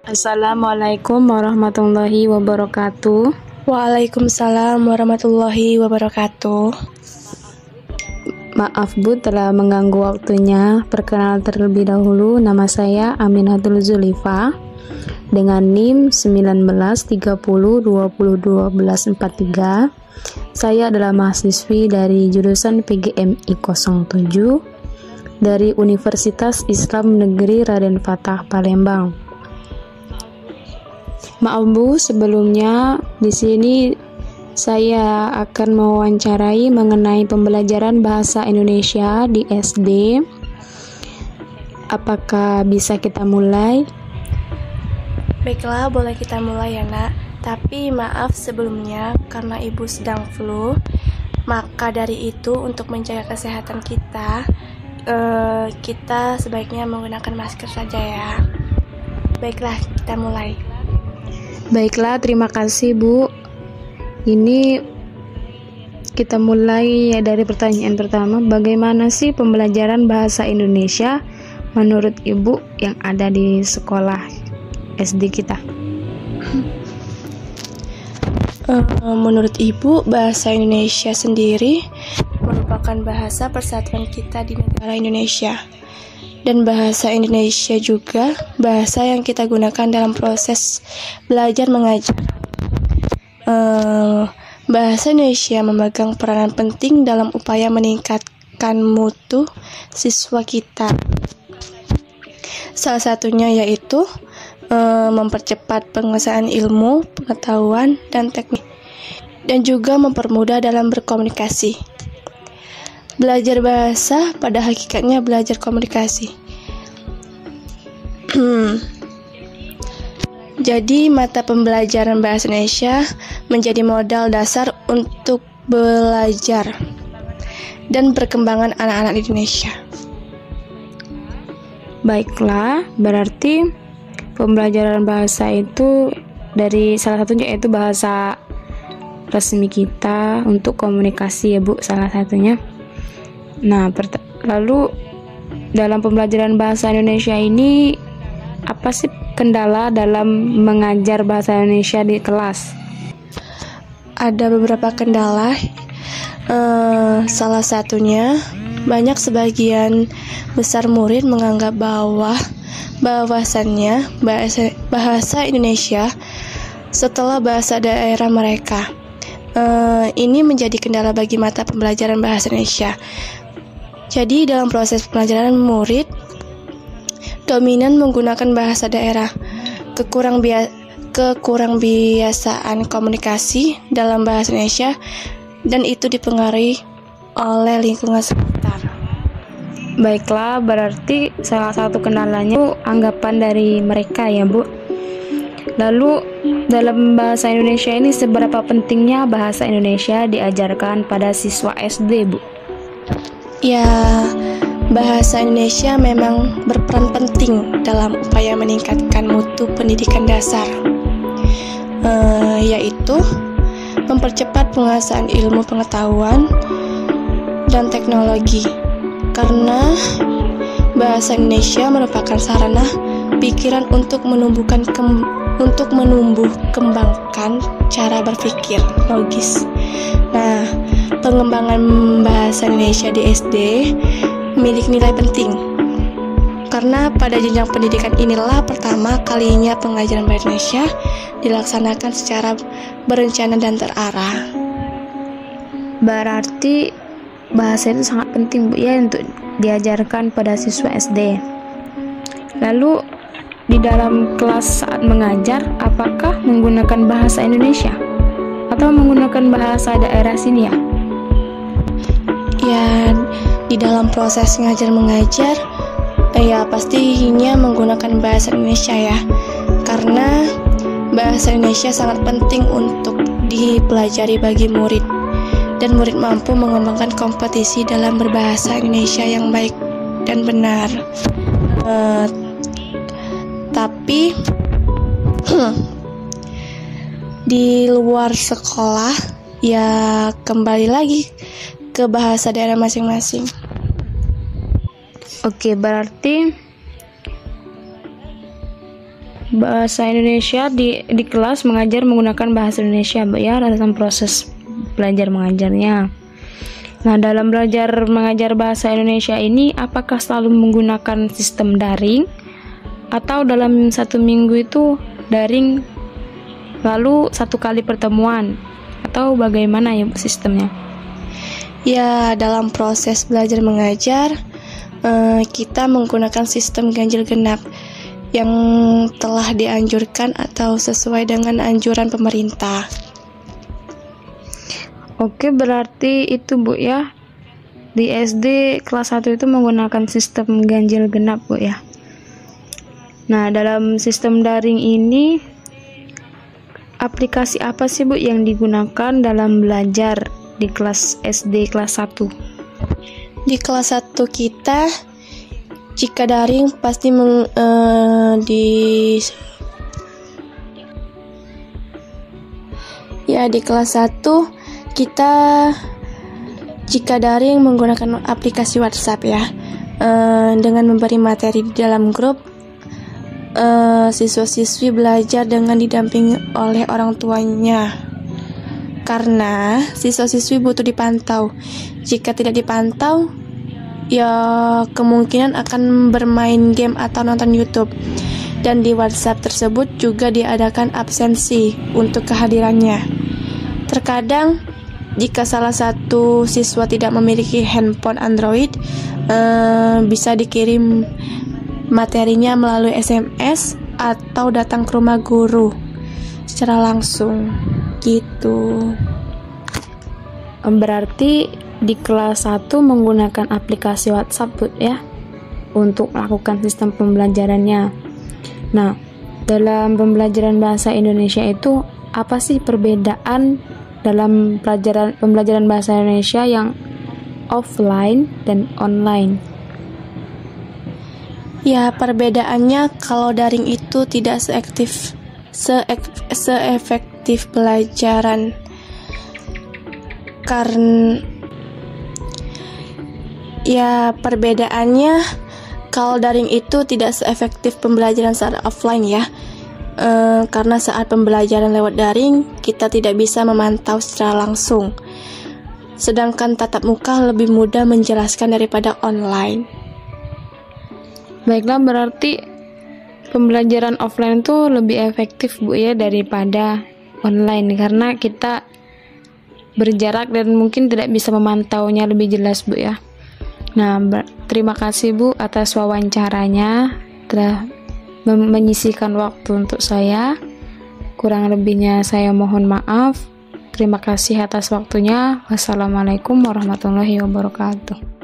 Assalamualaikum warahmatullahi wabarakatuh. Waalaikumsalam warahmatullahi wabarakatuh. Maaf Bu telah mengganggu waktunya. Perkenalan terlebih dahulu, nama saya Aminatul Zulifa dengan NIM 1930201243. Saya adalah mahasiswi dari jurusan PGMI 07 dari Universitas Islam Negeri Raden Fatah Palembang. Maaf Bu, sebelumnya di sini saya akan mewawancarai mengenai pembelajaran bahasa Indonesia di SD. Apakah bisa kita mulai? Baiklah, boleh kita mulai ya nak. Tapi maaf sebelumnya karena ibu sedang flu. Maka dari itu untuk menjaga kesehatan kita sebaiknya menggunakan masker saja ya. Baiklah, kita mulai. Baiklah, terima kasih Bu. Ini kita mulai ya dari pertanyaan pertama. Bagaimana sih pembelajaran bahasa Indonesia menurut Ibu yang ada di sekolah SD kita? Menurut Ibu, bahasa Indonesia sendiri merupakan bahasa persatuan kita di negara Indonesia. Dan bahasa Indonesia juga bahasa yang kita gunakan dalam proses belajar mengajar. Bahasa Indonesia memegang peranan penting dalam upaya meningkatkan mutu siswa kita. Salah satunya yaitu mempercepat penguasaan ilmu, pengetahuan, dan teknik, dan juga mempermudah dalam berkomunikasi. Belajar bahasa pada hakikatnya belajar komunikasi. Jadi mata pembelajaran bahasa Indonesia menjadi modal dasar untuk belajar dan perkembangan anak-anak Indonesia. Baiklah, berarti pembelajaran bahasa itu dari salah satunya yaitu bahasa resmi kita untuk komunikasi ya Bu, salah satunya. Nah, lalu dalam pembelajaran bahasa Indonesia ini apa sih kendala dalam mengajar bahasa Indonesia di kelas? Ada beberapa kendala. Salah satunya banyak sebagian besar murid menganggap bahwasannya bahasa Indonesia setelah bahasa daerah mereka. Ini menjadi kendala bagi mata pembelajaran bahasa Indonesia. Jadi dalam proses pembelajaran murid dominan menggunakan bahasa daerah. Kekurang biasaan komunikasi dalam bahasa Indonesia, dan itu dipengaruhi oleh lingkungan sekitar. Baiklah, berarti salah satu kendalanya itu anggapan dari mereka ya Bu. Lalu dalam bahasa Indonesia ini seberapa pentingnya bahasa Indonesia diajarkan pada siswa SD Bu? Ya, bahasa Indonesia memang berperan penting dalam upaya meningkatkan mutu pendidikan dasar, yaitu mempercepat penguasaan ilmu pengetahuan dan teknologi. Karena bahasa Indonesia merupakan sarana pikiran untuk menumbuh kembangkan cara berpikir logis. Nah, pengembangan bahasa Indonesia di SD memiliki nilai penting karena pada jenjang pendidikan inilah pertama kalinya pengajaran bahasa Indonesia dilaksanakan secara berencana dan terarah. Berarti bahasa itu sangat penting Bu ya untuk diajarkan pada siswa SD. Lalu di dalam kelas saat mengajar, apakah menggunakan bahasa Indonesia atau menggunakan bahasa daerah sini ya? Ya, di dalam proses ngajar mengajar ya pastinya menggunakan bahasa Indonesia ya, karena bahasa Indonesia sangat penting untuk dipelajari bagi murid, dan murid mampu mengembangkan kompetisi dalam berbahasa Indonesia yang baik dan benar. Tapi di luar sekolah ya kembali lagi ke bahasa daerah masing-masing. Oke, berarti bahasa Indonesia di kelas mengajar menggunakan bahasa Indonesia, Bu ya, dalam proses belajar mengajarnya. Nah, dalam belajar mengajar bahasa Indonesia ini apakah selalu menggunakan sistem daring atau dalam 1 minggu itu daring lalu 1 kali pertemuan, atau bagaimana ya sistemnya? Ya, dalam proses belajar mengajar kita menggunakan sistem ganjil genap yang telah dianjurkan atau sesuai dengan anjuran pemerintah. Oke, berarti itu Bu ya. Di SD kelas 1 itu menggunakan sistem ganjil genap Bu ya. Nah, dalam sistem daring ini aplikasi apa sih Bu yang digunakan dalam belajar di kelas SD kelas 1? Di kelas 1 kita jika daring pasti di kelas 1 kita jika daring menggunakan aplikasi WhatsApp ya, dengan memberi materi di dalam grup. Siswa-siswi belajar dengan didampingi oleh orang tuanya karena siswa-siswi butuh dipantau. Jika tidak dipantau, ya kemungkinan akan bermain game atau nonton YouTube. Dan di WhatsApp tersebut juga diadakan absensi untuk kehadirannya. Terkadang jika salah satu siswa tidak memiliki handphone Android, bisa dikirim materinya melalui SMS atau datang ke rumah guru secara langsung gitu. Berarti di kelas 1 menggunakan aplikasi WhatsApp Bu ya untuk melakukan sistem pembelajarannya. Nah, dalam pembelajaran bahasa Indonesia itu apa sih perbedaan dalam pembelajaran bahasa Indonesia yang offline dan online? Ya, perbedaannya kalau daring itu tidak seefektif pelajaran karena perbedaannya kalau daring itu tidak seefektif pembelajaran saat offline ya. Karena saat pembelajaran lewat daring kita tidak bisa memantau secara langsung. Sedangkan tatap muka lebih mudah menjelaskan daripada online. Baiklah, berarti pembelajaran offline itu lebih efektif Bu ya daripada online karena kita berjarak dan mungkin tidak bisa memantaunya lebih jelas Bu ya. Nah, terima kasih Bu atas wawancaranya, telah menyisihkan waktu untuk saya. Kurang lebihnya saya mohon maaf. Terima kasih atas waktunya. Wassalamualaikum warahmatullahi wabarakatuh.